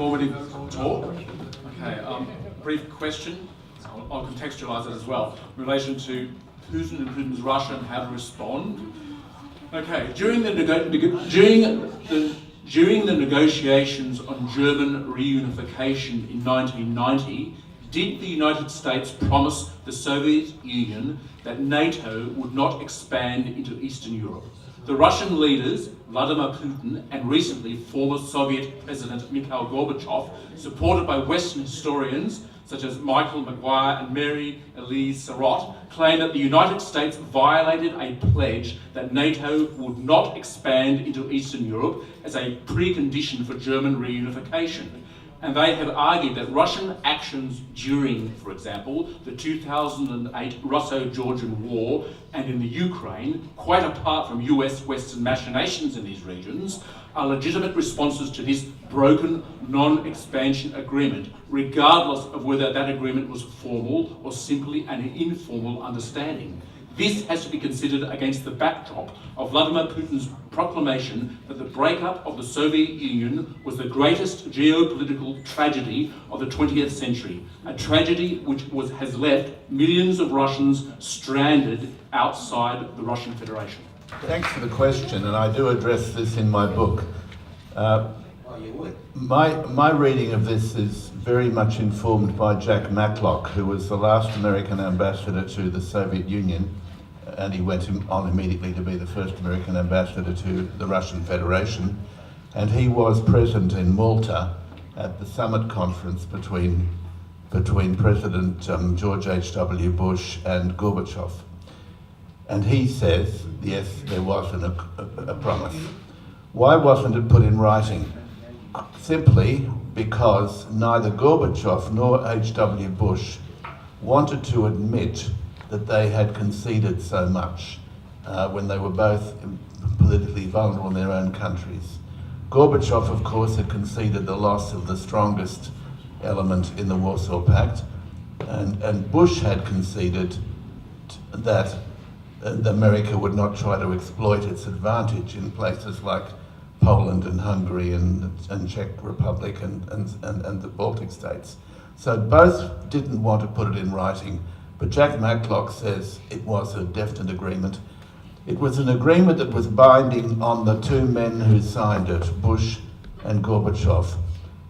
informative talk. Okay, brief question. I'll contextualise it as well in relation to Putin and Putin's Russia and how to respond. Okay, during the negotiations on German reunification in 1990, did the United States promise the Soviet Union that NATO would not expand into Eastern Europe? The Russian leaders, Vladimir Putin, and recently former Soviet President Mikhail Gorbachev, supported by Western historians such as Michael Maguire and Mary Elise Sarot, claim that the United States violated a pledge that NATO would not expand into Eastern Europe as a precondition for German reunification. And they have argued that Russian actions during, for example, the 2008 Russo-Georgian War and in the Ukraine, quite apart from US Western machinations in these regions, are legitimate responses to this broken non-expansion agreement, regardless of whether that agreement was formal or simply an informal understanding. This has to be considered against the backdrop of Vladimir Putin's proclamation that the breakup of the Soviet Union was the greatest geopolitical tragedy of the 20th century, a tragedy which has left millions of Russians stranded outside the Russian Federation. Thanks for the question, and I do address this in my book. My reading of this is very much informed by Jack Matlock, who was the last American ambassador to the Soviet Union, and he went on immediately to be the first American ambassador to the Russian Federation. And he was present in Malta at the summit conference between President George H.W. Bush and Gorbachev. And he says, yes, there was a promise. Why wasn't it put in writing? Simply because neither Gorbachev nor H.W. Bush wanted to admit that they had conceded so much when they were both politically vulnerable in their own countries. Gorbachev, of course, had conceded the loss of the strongest element in the Warsaw Pact, and Bush had conceded that America would not try to exploit its advantage in places like Poland and Hungary and Czech Republic and the Baltic states. So both didn't want to put it in writing, but Jack Matlock says it was a definite agreement. It was an agreement that was binding on the two men who signed it, Bush and Gorbachev.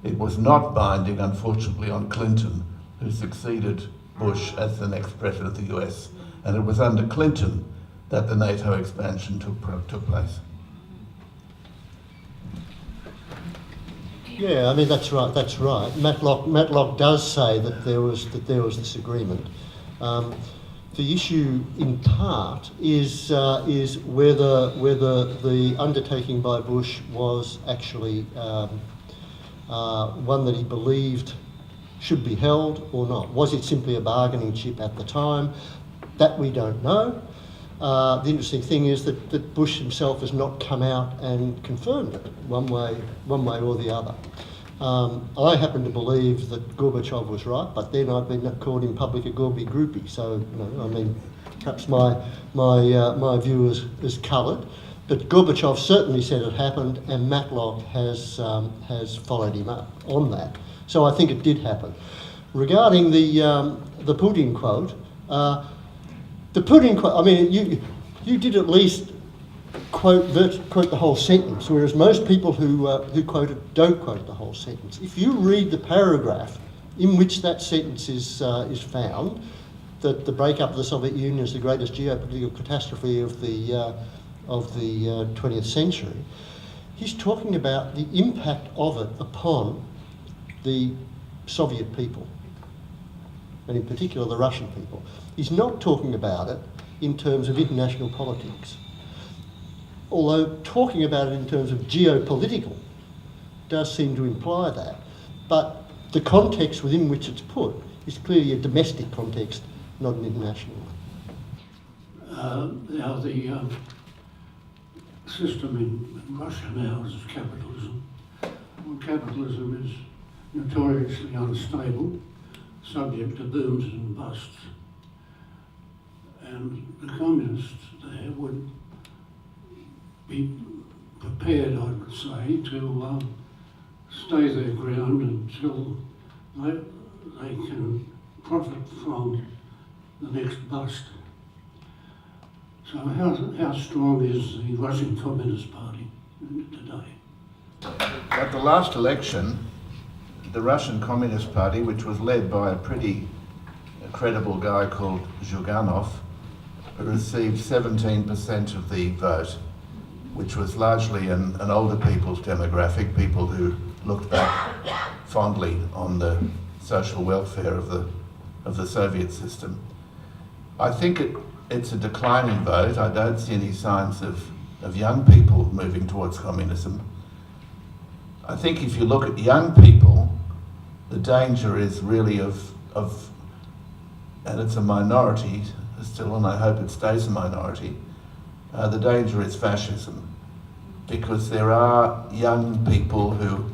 It was not binding, unfortunately, on Clinton, who succeeded Bush as the next president of the US. And it was under Clinton that the NATO expansion took place. Yeah, I mean that's right. That's right. Matlock does say that there was this agreement. The issue, in part, is whether the undertaking by Bush was actually one that he believed should be held or not. Was it simply a bargaining chip at the time? That we don't know. The interesting thing is that Bush himself has not come out and confirmed it one way or the other. I happen to believe that Gorbachev was right, but then I've been called in public a Gorby groupie. So, I mean, perhaps my view is coloured. But Gorbachev certainly said it happened, and Matlock has followed him up on that. So I think it did happen. Regarding the Putin quote. The Putin quote, I mean, you did at least quote the whole sentence, whereas most people who quote it don't quote the whole sentence. If you read the paragraph in which that sentence is found, that the breakup of the Soviet Union is the greatest geopolitical catastrophe of the 20th century, he's talking about the impact of it upon the Soviet people, and in particular the Russian people. He's not talking about it in terms of international politics, although talking about it in terms of geopolitical does seem to imply that. But the context within which it's put is clearly a domestic context, not an international one. Now the system in Russia now is capitalism. Well, capitalism is notoriously unstable, subject to booms and busts. And the communists there would be prepared, I would say, to stay their ground until they can profit from the next bust. So how strong is the Russian Communist Party today? At the last election, the Russian Communist Party, which was led by a pretty credible guy called Zhuganov, received 17% of the vote, which was largely an older people's demographic, people who looked back fondly on the social welfare of the Soviet system. I think it's a declining vote. I don't see any signs of young people moving towards communism. I think if you look at young people, the danger is really of and it's a minority still, and I hope it stays a minority, the danger is fascism, because there are young people who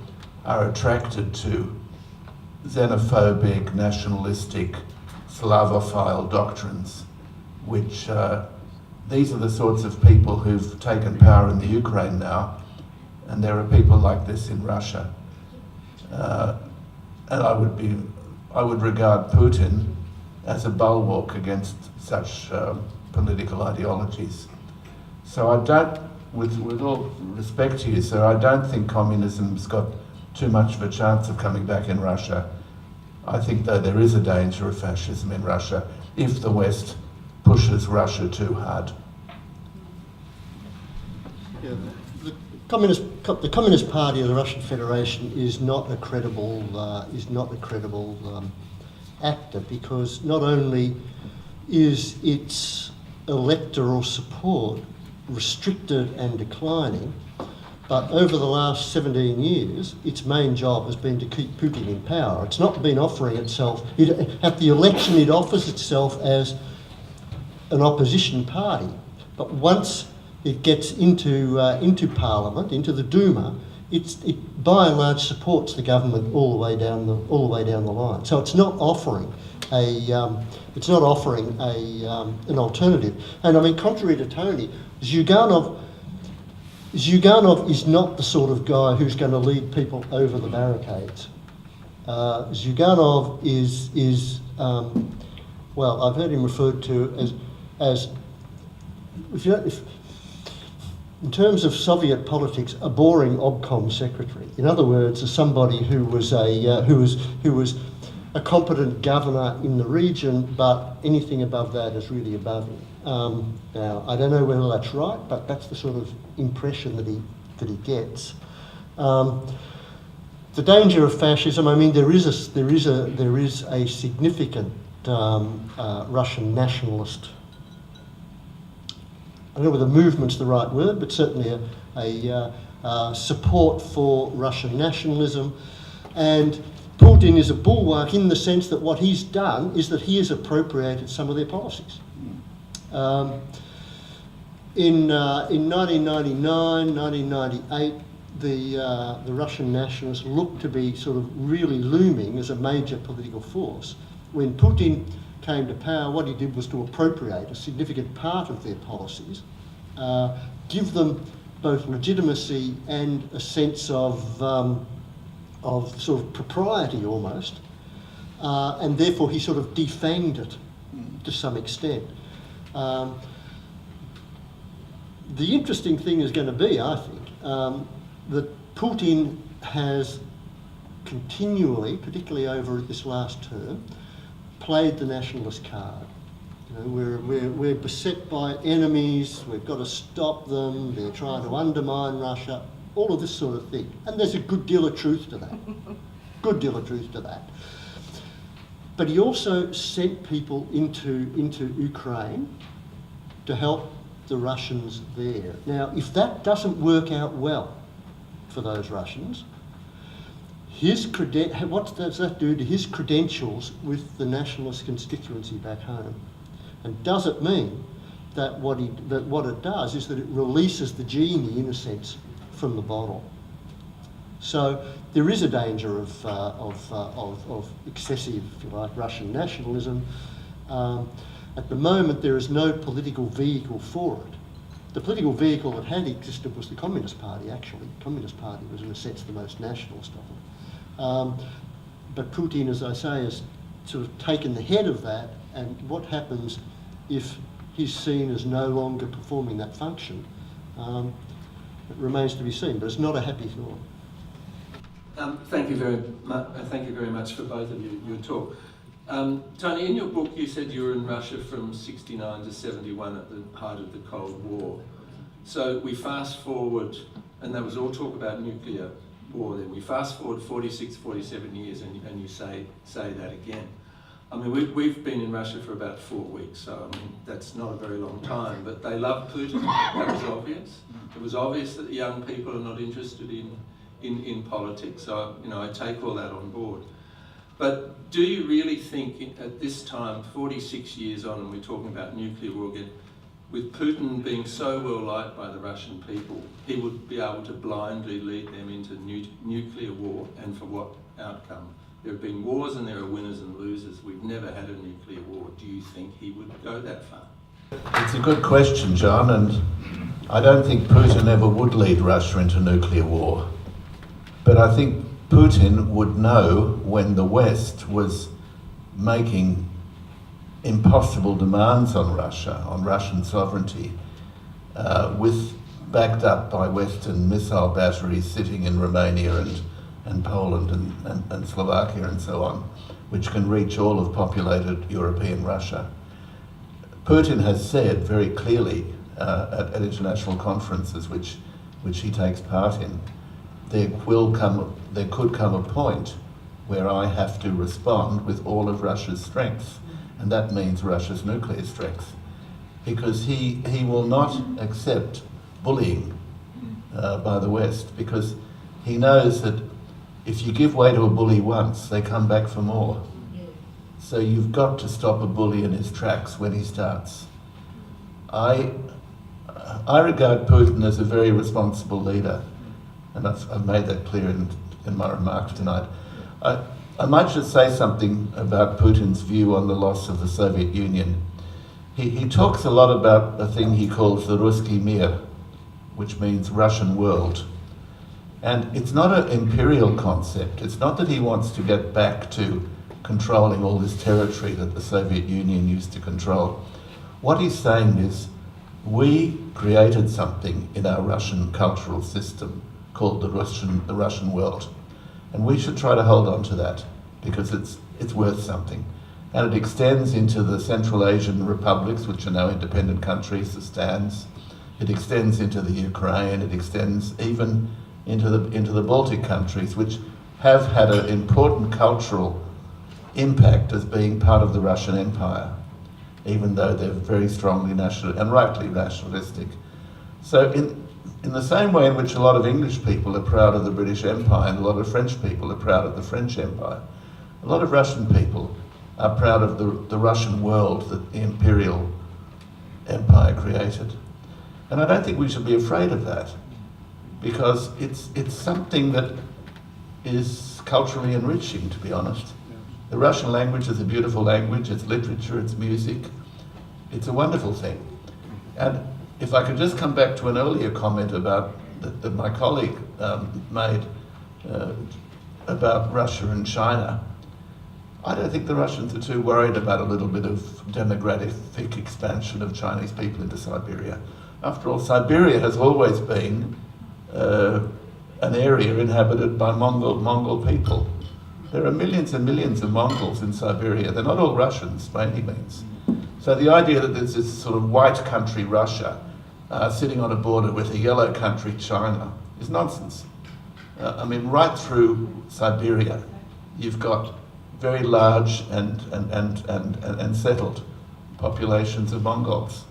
are attracted to xenophobic, nationalistic, Slavophile doctrines, which these are the sorts of people who've taken power in the Ukraine now, and there are people like this in Russia. And I would regard Putin as a bulwark against such political ideologies. So I don't, with all respect to you, sir, I don't think communism's got too much of a chance of coming back in Russia. I think, though, there is a danger of fascism in Russia if the West pushes Russia too hard. Yeah, the Communist Party of the Russian Federation is not a credible actor, because not only is its electoral support restricted and declining, but over the last 17 years, its main job has been to keep Putin in power. It's not been offering itself. At the election, it offers itself as an opposition party, but once it gets into Parliament, into the Duma, it by and large supports the government all the way down the line. So it's not offering an alternative. And I mean, contrary to Tony, Zhuganov is not the sort of guy who's going to lead people over the barricades. Zhuganov is well, I've heard him referred to as in terms of Soviet politics, a boring obcom secretary. In other words, as somebody who was a competent governor in the region, but anything above that is really above him. Now, I don't know whether that's right, but that's the sort of impression that he gets. The danger of fascism. I mean, there is a significant Russian nationalist. I don't know whether movement's the right word, but certainly a support for Russian nationalism. And Putin is a bulwark in the sense that what he's done is that he has appropriated some of their policies. In 1999, 1998, the Russian nationalists looked to be sort of really looming as a major political force. When Putin came to power, what he did was to appropriate a significant part of their policies, give them both legitimacy and a sense of sort of propriety almost, and therefore he sort of defanged it to some extent. The interesting thing is going to be, I think, that Putin has continually, particularly over this last term, played the nationalist card. You know, we're beset by enemies, we've got to stop them, they're trying to undermine Russia, all of this sort of thing. And there's a good deal of truth to that. Good deal of truth to that. But he also sent people into Ukraine to help the Russians there. Now, if that doesn't work out well for those Russians, what does that do to his credentials with the nationalist constituency back home? And does it mean that what it does is that it releases the genie, in a sense, from the bottle? So there is a danger of excessive, if you like, Russian nationalism. At the moment, there is no political vehicle for it. the political vehicle that had existed was the Communist Party, actually. The Communist Party was, in a sense, the most nationalist of them. But Putin, as I say, has sort of taken the head of that, and what happens if he's seen as no longer performing that function, it remains to be seen, but it's not a happy thought. Thank you very much for both of you, your talk. Tony, in your book you said you were in Russia from 69 to 71 at the height of the Cold War. So we fast forward, and there was all talk about nuclear war then. We fast forward 46, 47 years and you say that again. I mean, we've been in Russia for about 4 weeks, so I mean, that's not a very long time, but they love Putin. That was obvious. It was obvious that the young people are not interested in politics, so I take all that on board. But do you really think at this time, 46 years on, and we're talking about nuclear war again, with Putin being so well liked by the Russian people, he would be able to blindly lead them into nuclear war, and for what outcome? There have been wars and there are winners and losers. We've never had a nuclear war. Do you think he would go that far? It's a good question, John, and I don't think Putin ever would lead Russia into nuclear war. But I think Putin would know when the West was making impossible demands on Russia, on Russian sovereignty, backed up by Western missile batteries sitting in Romania and Poland and Slovakia and so on, which can reach all of populated European Russia. Putin has said very clearly at international conferences which he takes part in, there could come a point where I have to respond with all of Russia's strength, and that means Russia's nuclear strength, because he will not accept bullying by the West, because he knows that if you give way to a bully once, they come back for more. So you've got to stop a bully in his tracks when he starts. I regard Putin as a very responsible leader, and I've made that clear in my remarks tonight. I might just say something about Putin's view on the loss of the Soviet Union. He talks a lot about a thing he calls the Ruski Mir, which means Russian world. And it's not an imperial concept. It's not that he wants to get back to controlling all this territory that the Soviet Union used to control. What he's saying is, we created something in our Russian cultural system called the Russian world. And we should try to hold on to that, because it's worth something. And it extends into the Central Asian republics, which are now independent countries, the Stans. It extends into the Ukraine. It extends even into the Baltic countries, which have had an important cultural impact as being part of the Russian Empire, even though they're very strongly national and rightly nationalistic. So in the same way in which a lot of English people are proud of the British Empire and a lot of French people are proud of the French Empire, a lot of Russian people are proud of the Russian world that the imperial empire created. And I don't think we should be afraid of that, because it's something that is culturally enriching, to be honest. The Russian language is a beautiful language, it's literature, it's music, it's a wonderful thing. And if I could just come back to an earlier comment about that my colleague made about Russia and China, I don't think the Russians are too worried about a little bit of demographic expansion of Chinese people into Siberia. After all, Siberia has always been an area inhabited by Mongol people. There are millions and millions of Mongols in Siberia. They're not all Russians by any means. So the idea that there's this sort of white country Russia sitting on a border with a yellow country China is nonsense. I mean, right through Siberia, you've got very large and settled populations of Mongols.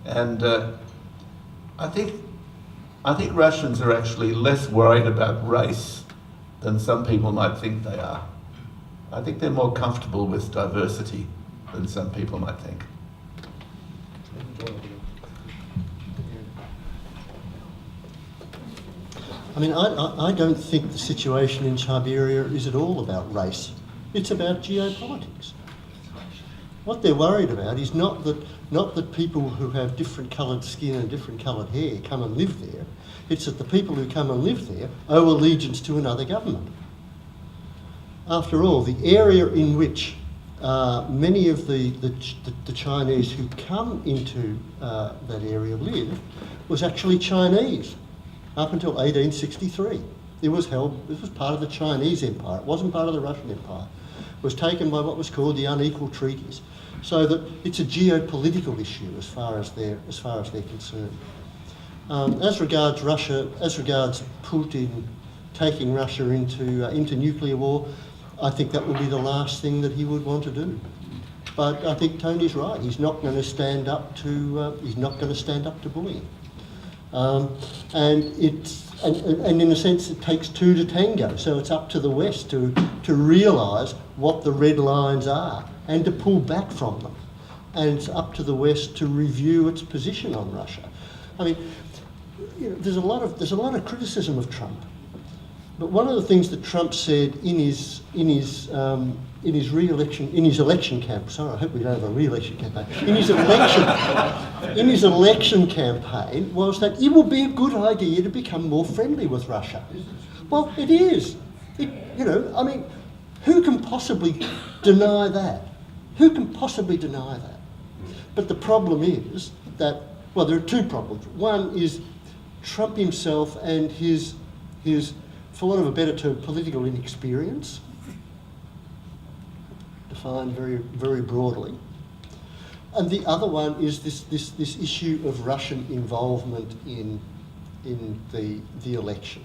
And I think Russians are actually less worried about race than some people might think they are. I think they're more comfortable with diversity than some people might think. I mean, I don't think the situation in Siberia is at all about race. It's about geopolitics. What they're worried about is not that people who have different coloured skin and different coloured hair come and live there. It's that the people who come and live there owe allegiance to another government. After all, the area in which many of the Chinese who come into that area live was actually Chinese up until 1863. It was part of the Chinese Empire. It wasn't part of the Russian Empire. It was taken by what was called the unequal treaties. So that it's a geopolitical issue as far as they're concerned. As regards Russia, as regards Putin taking Russia into nuclear war, I think that would be the last thing that he would want to do. But I think Tony's right. He's not going to stand up to bullying. And in a sense, it takes two to tango. So it's up to the West to realise what the red lines are and to pull back from them. And it's up to the West to review its position on Russia. I mean, there's a lot of criticism of Trump. But one of the things that Trump said in his election campaign. Sorry, I hope we don't have a re-election campaign. In his election campaign was that it would be a good idea to become more friendly with Russia. Well, it is. I mean, who can possibly deny that? Who can possibly deny that? But the problem is that, well, there are two problems. One is Trump himself and his for want of a better term, political inexperience, defined very, very broadly. And the other one is this issue of Russian involvement in the election.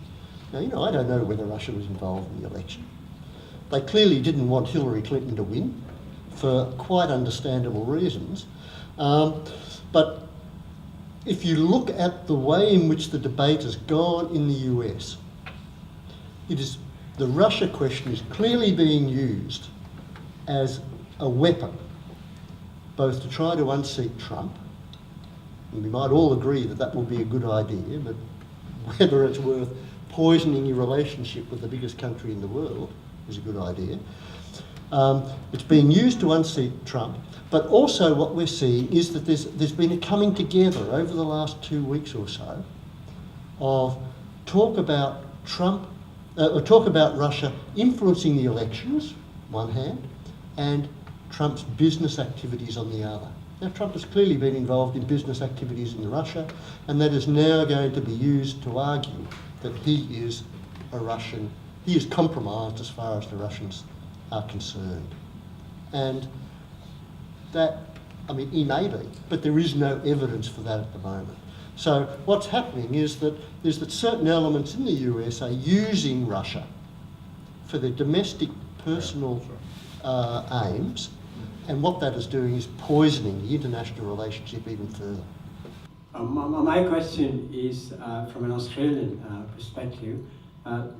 Now, I don't know whether Russia was involved in the election. They clearly didn't want Hillary Clinton to win for quite understandable reasons. But if you look at the way in which the debate has gone in the US, the Russia question is clearly being used as a weapon, both to try to unseat Trump, and we might all agree that that will be a good idea, but whether it's worth poisoning your relationship with the biggest country in the world is a good idea. It's being used to unseat Trump, but also what we're seeing is that there's been a coming together over the last 2 weeks or so of talk about Russia influencing the elections, one hand, and Trump's business activities on the other. Now, Trump has clearly been involved in business activities in Russia, and that is now going to be used to argue that he is compromised as far as the Russians are concerned. And that, he may be, but there is no evidence for that at the moment. So what's happening is that certain elements in the US are using Russia for their domestic personal aims, and what that is doing is poisoning the international relationship even further. My question is from an Australian perspective.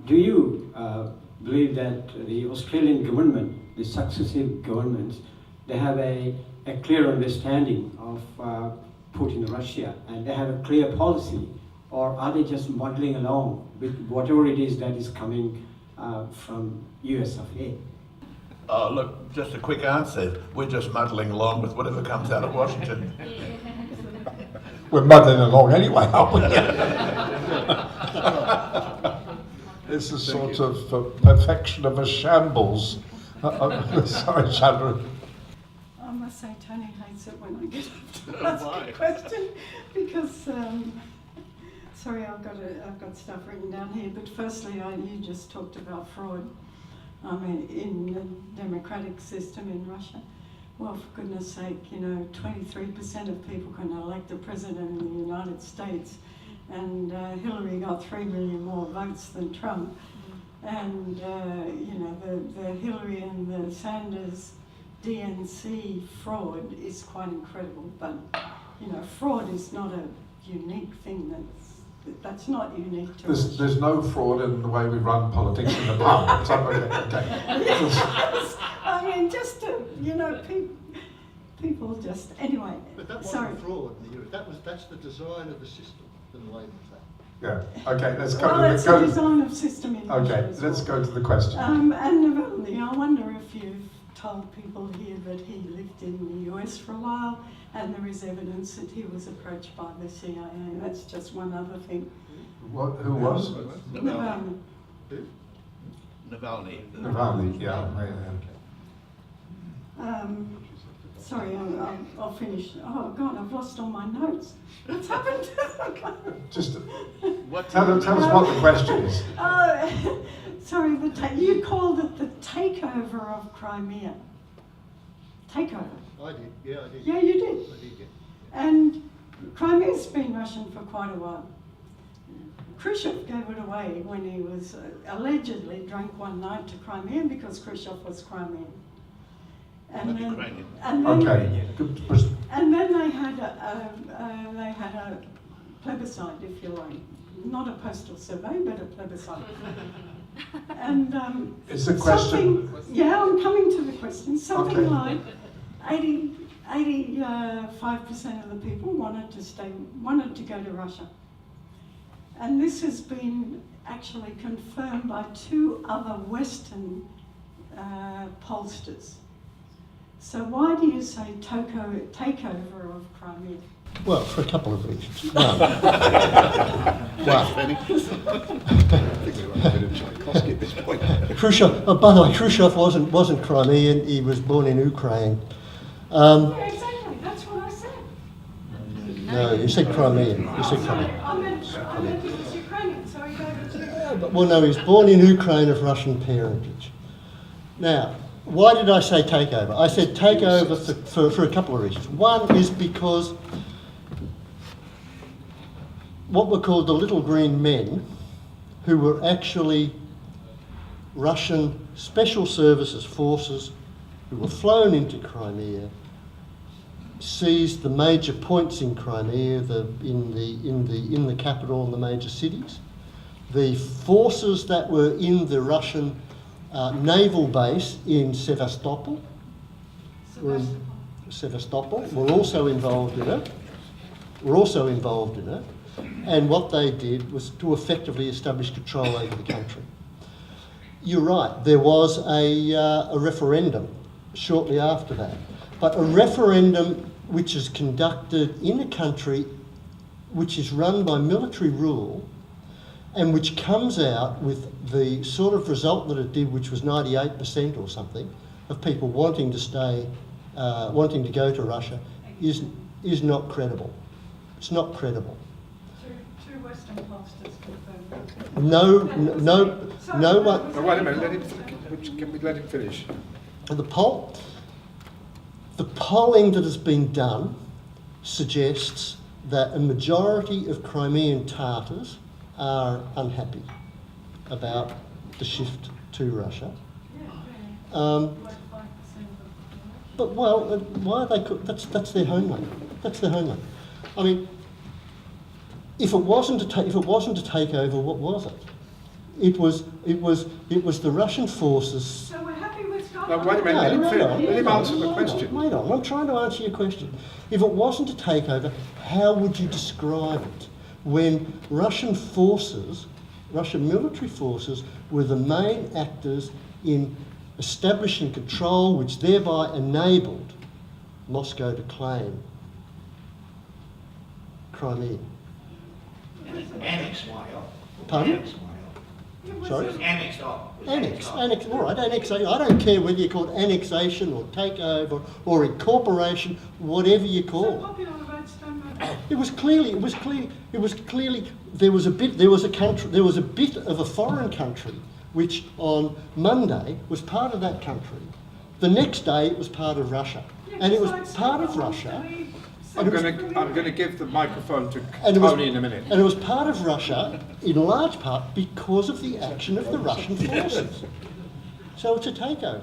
Do you believe that the Australian government, the successive governments, they have a clear understanding of Putin and Russia, and they have a clear policy, or are they just muddling along with whatever it is that is coming from US of A? Oh, look, just a quick answer. We're just muddling along with whatever comes out of Washington. We're muddling along anyway, aren't we? It's a sort of perfection of a shambles. Sorry, Chandra. I must say Tony hates it when I get up to ask a question because, sorry, I've got stuff written down here, but firstly, you just talked about fraud. In the democratic system in Russia. Well, for goodness sake, 23% of people can elect a president in the United States, and Hillary got 3 million more votes than Trump. And, the Hillary and the Sanders DNC fraud is quite incredible, but, fraud is not a unique thing that's not unique to us. There's no fraud in the way we run politics in the pub. Yes. Just to, people just, anyway. But that sorry. wasn't fraud. That's the design of the system that enables that. Yeah. Okay. Let's go. Well, it's the design of system in Okay. Russia as Let's well. go to the question. And I wonder if you've told people here that he lived in the US for a while, and there is evidence that he was approached by the CIA. That's just one other thing. What, who was? Navalny. Navalny. Navalny, yeah. Sorry, I'll finish. Oh God, I've lost all my notes. What's happened? Just tell us what the question is. Sorry, you called it the takeover of Crimea. Takeover. I did, yeah, I did. Yeah, you did. I did, yeah. And Crimea's been Russian for quite a while. Khrushchev gave it away when he was allegedly drunk one night to Crimea because Khrushchev was Crimean. And then, Ukrainian. and then, Okay. and then they had a plebiscite, if you like, not a postal survey, but a plebiscite. And Is the question? yeah, I'm coming to the question. Something Okay. like 85% of the people wanted to go to Russia, and this has been actually confirmed by two other Western pollsters. So why do you say takeover of Crimea? Well, for a couple of reasons. One, Khrushchev. Oh, by the way, Khrushchev wasn't Crimean. He was born in Ukraine. Yeah, exactly. That's what I said. No, you said Crimean. You said Crimean. I meant he was Ukrainian, so he gave it to you. Well, no, he was born in Ukraine of Russian parentage. Now, why did I say takeover? I said takeover for a couple of reasons. One is because what were called the Little Green Men, who were actually Russian special services forces who were flown into Crimea, seized the major points in Crimea, in the capital and the major cities. The forces that were in the Russian naval base in Sevastopol were also involved in it. And what they did was to effectively establish control over the country. You're right, there was a referendum shortly after that, but a referendum which is conducted in a country which is run by military rule and which comes out with the sort of result that it did, which was 98% or something, of people wanting to stay, wanting to go to Russia, is not credible. It's not credible. Two Western pollsters confirmed. No one. No, wait a minute. Can we let him finish? The polling that has been done suggests that a majority of Crimean Tatars are unhappy about the shift to Russia. Like 5% But well, why are they? That's their homeland. That's their homeland. I mean, if it wasn't a takeover, what was it? It was the Russian forces. So we're happy with God. No, wait a minute. Let him finish. Let him answer the question. Wait on. I'm trying to answer your question. If it wasn't a takeover, how would you describe it? When Russian forces, Russian military forces, were the main actors in establishing control, which thereby enabled Moscow to claim Crimea. Annex, why? Pardon? Sorry? Annex off. Annex, all right, annexation. I don't care whether you call it annexation or takeover or incorporation, whatever you So call it. popular votes don't matter. It was clearly there was a bit of a foreign country which on Monday was part of that country. The next day it was part of Russia, and it was part of Russia. I'm going to give the microphone to And it was- Tony in a minute. And it was part of Russia, in large part, because of the action of the Russian forces. So it's a takeover.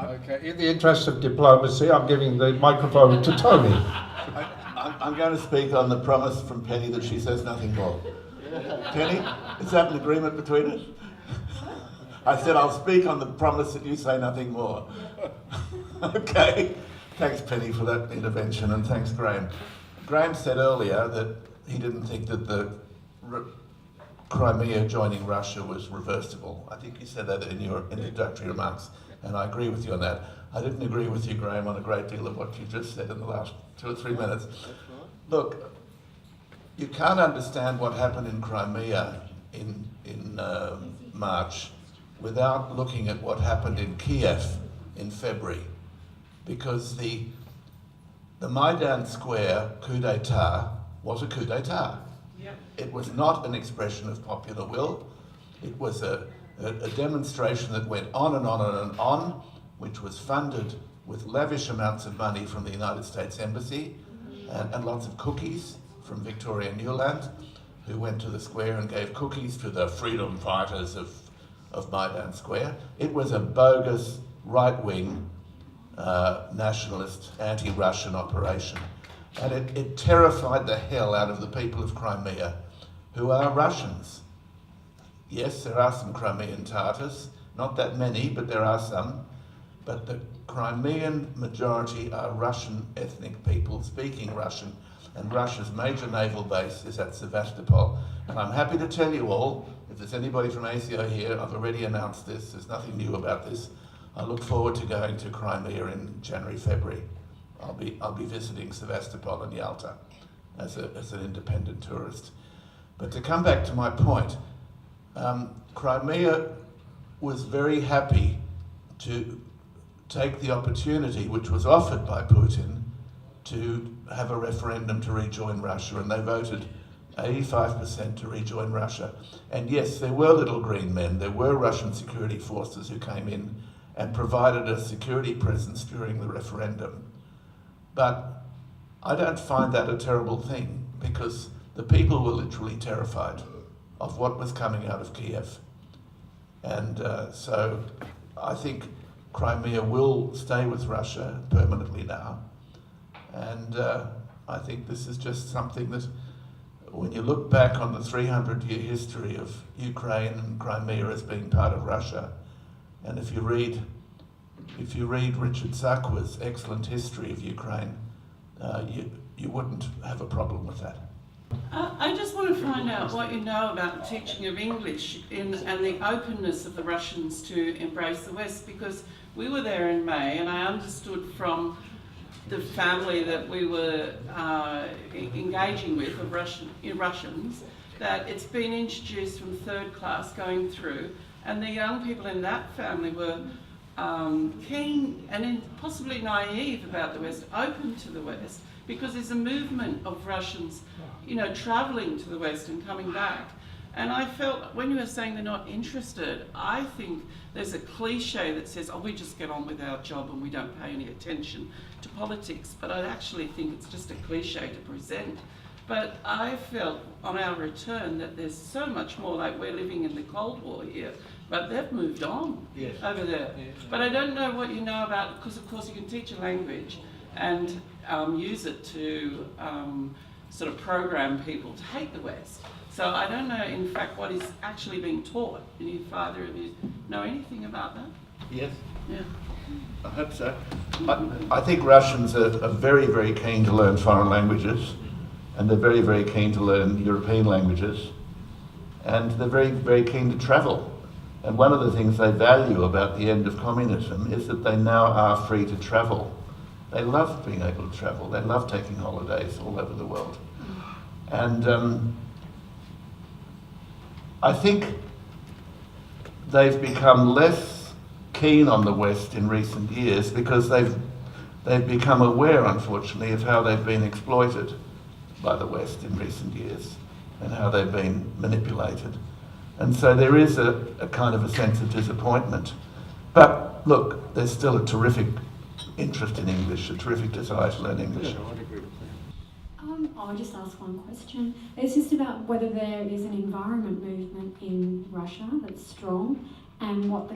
Okay, in the interest of diplomacy, I'm giving the microphone to Tony. I'm going to speak on the promise from Penny that she says nothing more. Penny, is that an agreement between us? I said I'll speak on the promise that you say nothing more. Okay. Thanks, Penny, for that intervention, and thanks, Graeme. Graeme said earlier that he didn't think that the Crimea joining Russia was reversible. I think you said that in your introductory remarks, and I agree with you on that. I didn't agree with you, Graeme, on a great deal of what you just said in the last 2 or 3 minutes. Look, you can't understand what happened in Crimea in March without looking at what happened in Kiev in February, because the Maidan Square coup d'etat was a coup d'etat. Yep. It was not an expression of popular will. It was a demonstration that went on and on and on, which was funded with lavish amounts of money from the United States Embassy and lots of cookies from Victoria Newland, who went to the square and gave cookies to the freedom fighters of Maidan Square. It was a bogus, right-wing, nationalist, anti-Russian operation. And it terrified the hell out of the people of Crimea, who are Russians. Yes, there are some Crimean Tatars, not that many, but there are some. But the Crimean majority are Russian ethnic people speaking Russian, and Russia's major naval base is at Sevastopol. And I'm happy to tell you all, if there's anybody from ACO here, I've already announced this, there's nothing new about this. I look forward to going to Crimea in January, February. I'll be visiting Sevastopol and Yalta as an independent tourist. But to come back to my point, Crimea was very happy to take the opportunity which was offered by Putin to have a referendum to rejoin Russia, and they voted 85% to rejoin Russia. And yes, there were little green men, there were Russian security forces who came in and provided a security presence during the referendum. But I don't find that a terrible thing, because the people were literally terrified of what was coming out of Kiev. And so I think Crimea will stay with Russia permanently now. And I think this is just something that, when you look back on the 300-year history of Ukraine and Crimea as being part of Russia, and if you read Richard Sakwa's excellent history of Ukraine, you wouldn't have a problem with that. I just want to find out what you know about teaching of English and the openness of the Russians to embrace the West, because we were there in May and I understood from the family that we were engaging with, of Russians, that it's been introduced from 3rd class going through, and the young people in that family were keen and possibly naive about the West, open to the West, because there's a movement of Russians, travelling to the West and coming back. And I felt, when you were saying they're not interested, I think there's a cliche that says, oh, we just get on with our job and we don't pay any attention to politics. But I actually think it's just a cliche to present. But I felt on our return that there's so much more, like we're living in the Cold War here, but they've moved on over there. Yes. But I don't know what you know about, because of course you can teach a language and use it to sort of program people to hate the West. So I don't know, in fact, what is actually being taught. Do you, either of you, know anything about that? Yes. Yeah. I hope so. I think Russians are very, very keen to learn foreign languages, and they're very, very keen to learn European languages, and they're very, very keen to travel. And one of the things they value about the end of communism is that they now are free to travel. They love being able to travel. They love taking holidays all over the world. And I think they've become less keen on the West in recent years, because they've become aware, unfortunately, of how they've been exploited by the West in recent years and how they've been manipulated. And so there is a kind of a sense of disappointment. But look, there's still a terrific interest in English, a terrific desire to learn English. Yeah, I'd agree with that. I'll just ask one question. It's just about whether there is an environment movement in Russia that's strong, and what the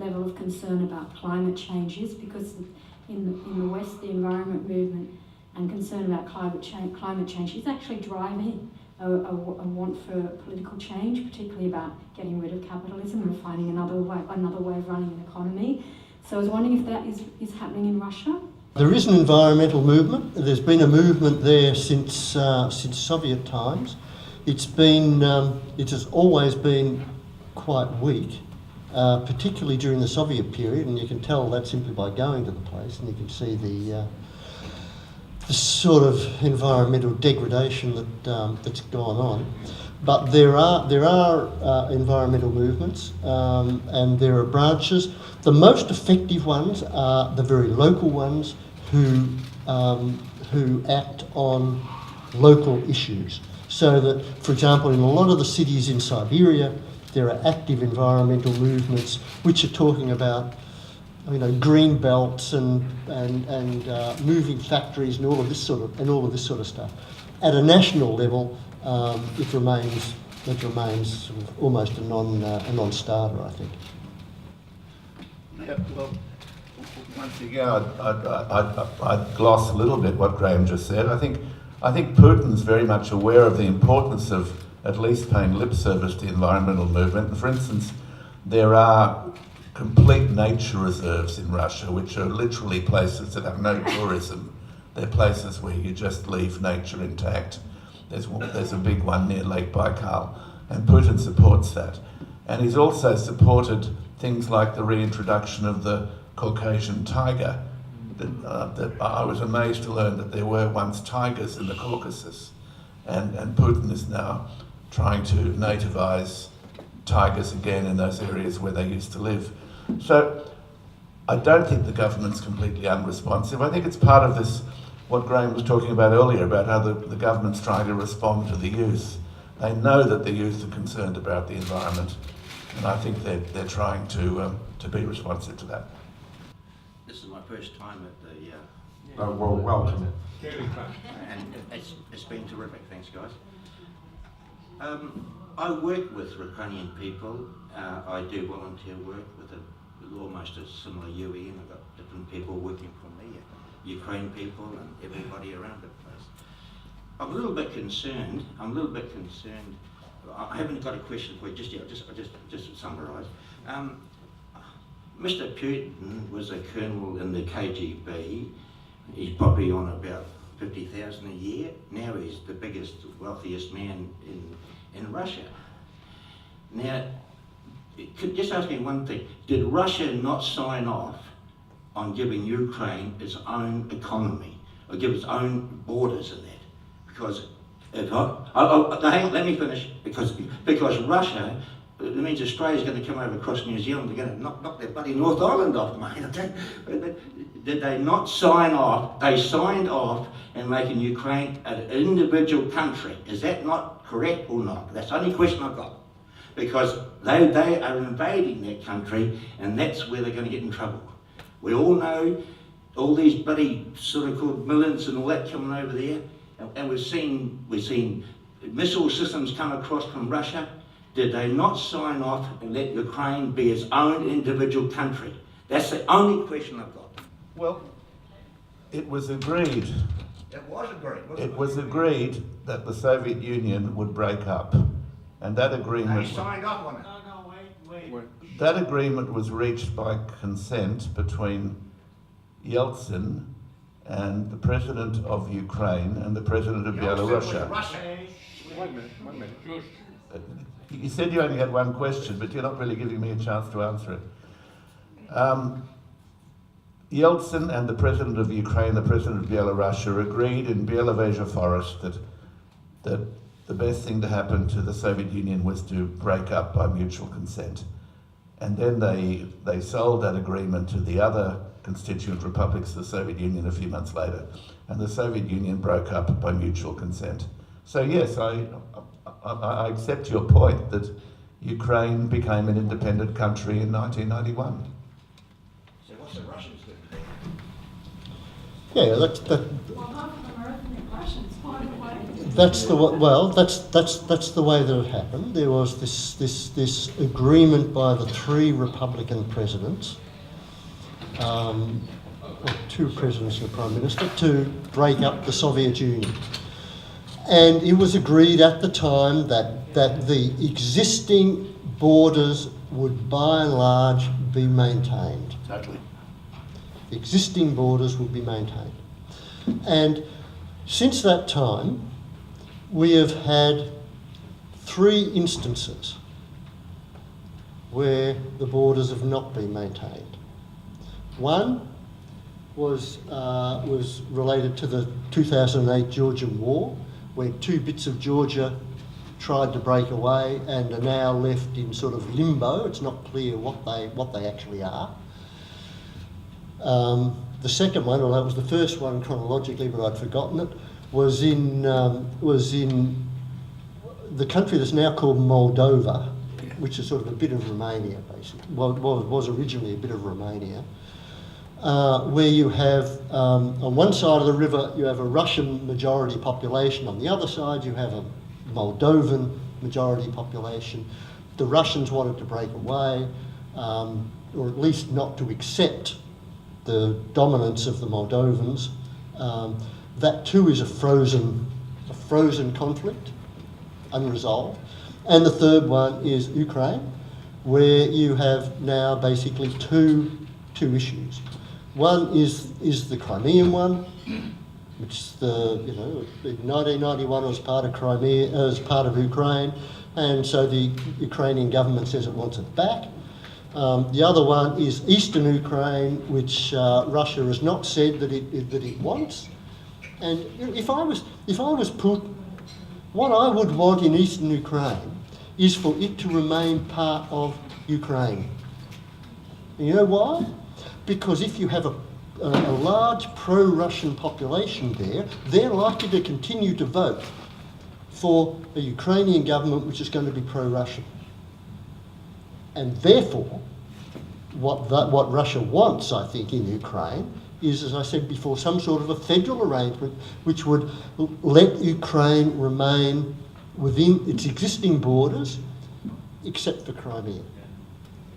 level of concern about climate change is, because in the West, the environment movement and concern about climate change is actually driving a want for political change, particularly about getting rid of capitalism and finding another way of running an economy. So I was wondering if that is happening in Russia. There is an environmental movement. There's been a movement there since Soviet times. it has always been quite weak, particularly during the Soviet period, and you can tell that simply by going to the place, and you can see the sort of environmental degradation that's gone on. But there are environmental movements, and there are branches. The most effective ones are the very local ones who act on local issues. So that, for example, in a lot of the cities in Siberia, there are active environmental movements which are talking about, green belts and moving factories and all of this sort of stuff. At a national level, it remains sort of almost a non-starter, I think. Yeah, well, once again, I'd gloss a little bit what Graeme just said. I think Putin's very much aware of the importance of at least paying lip service to the environmental movement. And for instance, there are complete nature reserves in Russia, which are literally places that have no tourism. They're places where you just leave nature intact. There's a big one near Lake Baikal, and Putin supports that. And he's also supported things like the reintroduction of the Caucasian tiger. That I was amazed to learn that there were once tigers in the Caucasus, and Putin is now trying to nativize tigers again in those areas where they used to live. So I don't think the government's completely unresponsive. I think it's part of this, what Graeme was talking about earlier, about how the government's trying to respond to the youth. They know that the youth are concerned about the environment, and I think they're trying to be responsive to that. This is my first time at the... Oh, well, welcome. And it's been terrific. Thanks, guys. I work with Ukrainian people. I do volunteer work with almost a similar UE, and I've got different people working for me, Ukraine people and everybody around the place. I'm a little bit concerned. I haven't got a question for you just yet. Just to summarise. Mr. Putin was a colonel in the KGB. He's probably on about 50,000 a year. Now he's the biggest, wealthiest man in Russia. Now, just ask me one thing. Did Russia not sign off on giving Ukraine its own economy, or give its own borders in that? Because let me finish. Because Russia, it means Australia's going to come over across New Zealand. They're going to knock their bloody North Island off, mate. Okay? Did they not sign off? They signed off in making Ukraine an individual country. Is that not correct or not? That's the only question I've got. Because they are invading that country, and that's where they're going to get in trouble. We all know all these bloody sort of called militants and all that coming over there, and we've seen missile systems come across from Russia. Did they not sign off and let Ukraine be its own individual country? That's the only question I've got. Well, it was agreed. It was agreed. It was agreed that the Soviet Union would break up, and that agreement. They signed off on it. No, wait. That agreement was reached by consent between Yeltsin and the President of Ukraine and the President of Belarus. One minute. You said you only had one question, but you're not really giving me a chance to answer it. Yeltsin and the President of Ukraine, the President of Belarus, agreed in Belaveja Forest that the best thing to happen to the Soviet Union was to break up by mutual consent. And then they sold that agreement to the other constituent republics of the Soviet Union a few months later, and the Soviet Union broke up by mutual consent. So yes, I accept your point that Ukraine became an independent country in 1991. So what's the Russians doing? Yeah, Well, half of them are ethnic Russians, by the way. That's the way that it happened. There was this agreement by the three Republican presidents, two presidents and a prime minister, to break up the Soviet Union. And it was agreed at the time that the existing borders would by and large be maintained. Totally. The existing borders would be maintained. And since that time, we have had three instances where the borders have not been maintained. One was related to the 2008 Georgian War, where two bits of Georgia tried to break away and are now left in sort of limbo. It's not clear what they actually are. The second one, although it was the first one chronologically, but I'd forgotten it, was in the country that's now called Moldova, which is sort of a bit of Romania, basically. Well, it was originally a bit of Romania, where you have, on one side of the river, you have a Russian majority population. On the other side, you have a Moldovan majority population. The Russians wanted to break away, or at least not to accept the dominance of the Moldovans. That too is a frozen conflict, unresolved. And the third one is Ukraine, where you have now basically two issues. One is the Crimean one, which in 1991 was part of Crimea, as part of Ukraine, and so the Ukrainian government says it wants it back. The other one is eastern Ukraine, which Russia has not said that it wants. And if I was Putin, what I would want in eastern Ukraine is for it to remain part of Ukraine. And you know why? Because if you have a large pro-Russian population there, they're likely to continue to vote for a Ukrainian government which is going to be pro-Russian. And therefore, what Russia wants, I think, in Ukraine is, as I said before, some sort of a federal arrangement which would let Ukraine remain within its existing borders, except for Crimea.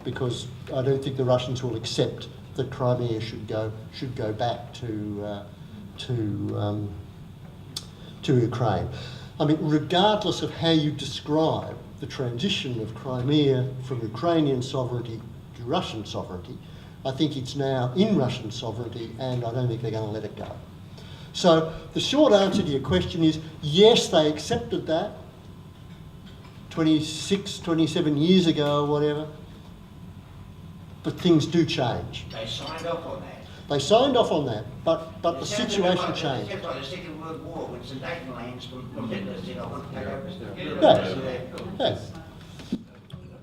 Because I don't think the Russians will accept that Crimea should go back to Ukraine. I mean, regardless of how you describe the transition of Crimea from Ukrainian sovereignty to Russian sovereignty, I think it's now in Russian sovereignty, and I don't think they're going to let it go. So the short answer to your question is, yes, they accepted that 26, 27 years ago or whatever, but things do change. They signed off on that. They signed off on that, but the situation changed. It's like the Second World War, when Sudetenlands from Hitler said, I want to take over. Yes.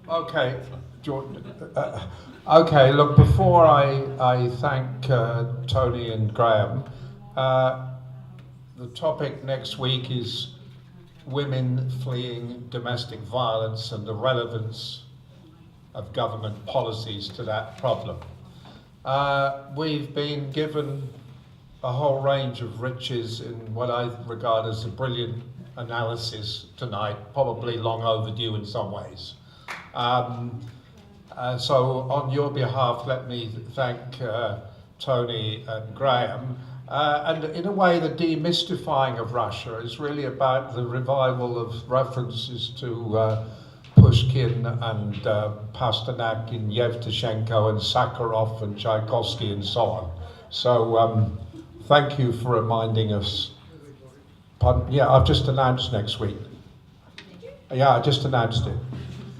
Okay, Jordan. Okay, look, before I thank Tony and Graeme, the topic next week is women fleeing domestic violence and the relevance of government policies to that problem. We've been given a whole range of riches in what I regard as a brilliant analysis tonight, probably long overdue in some ways. So on your behalf, let me thank Tony and Graeme. And in a way, the demystifying of Russia is really about the revival of references to Pushkin and Pasternak and Yevtushenko and Sakharov and Tchaikovsky and so on. So thank you for reminding us. Pardon? Yeah, I've just announced next week. Yeah, I just announced it.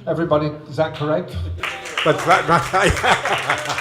Everybody, is that correct? But that,